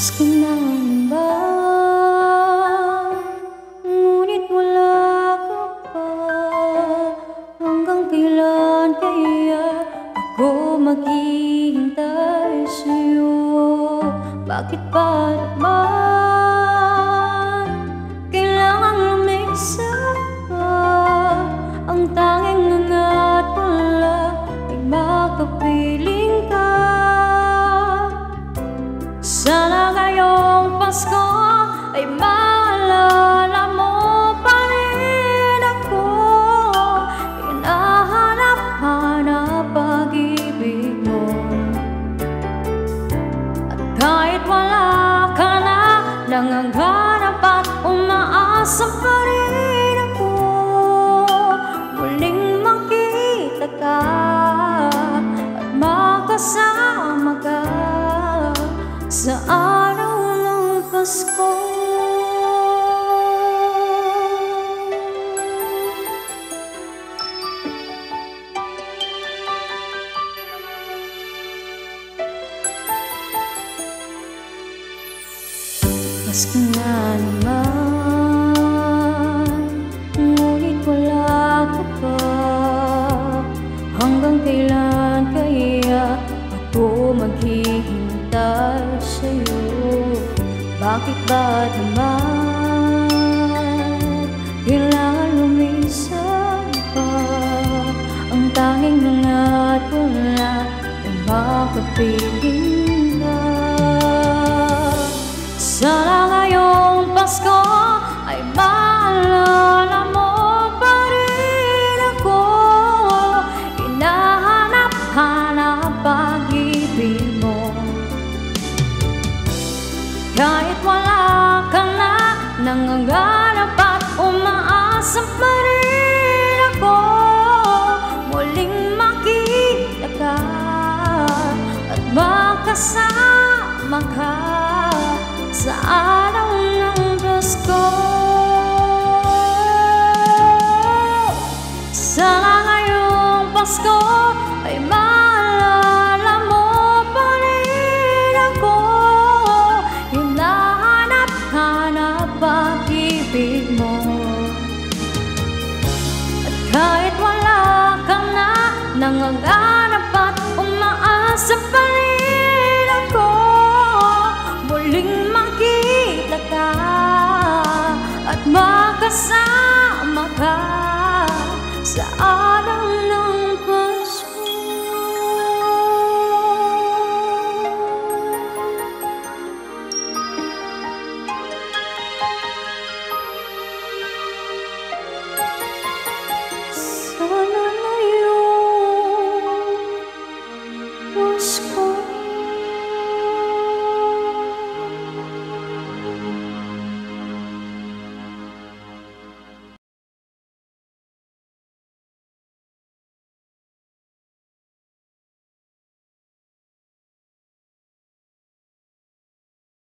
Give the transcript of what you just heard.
Maski nangamba, ngunit wala ka pa. Hanggang kailan kaya ako maghihintay sa'yo? Bakit ba naman kailangang lumisan ka? Ang tanging nangat wala ay makapiling ka. Sana ngayong Pasko ay maalala mo pa rin ako. Hinahanap-hanap pag-ibig mo. At kahit wala ka na, nanganghanap at umaasa pa rin ako. Muling makita ka at makasama ka sa araw ng Pasko. Maski na naman, ngunit wala ka pa. Hanggang kailan kaya ako maghihintay sa'yo? Bakit ba naman kailangan lumisan pa? Ang tanging nangat wala ay makapiling ka. Sana ngayong Pasko ay maalala mo pa rin ako. Hinahanap-hanap pag-ibig mo. Kahit wala ka na, nanganghanap at umaasa pa rin ako. Muling makita ka at makasama ka sa araw ng Pasko. Sana ngayong Pasko ay maalala mo pa rin ako. Hinahanap-hanap pag-ibig mo. At kahit wala ka na, nanganghanap at umaasa pa rin ako. Muling makita ka at makasama ka sa araw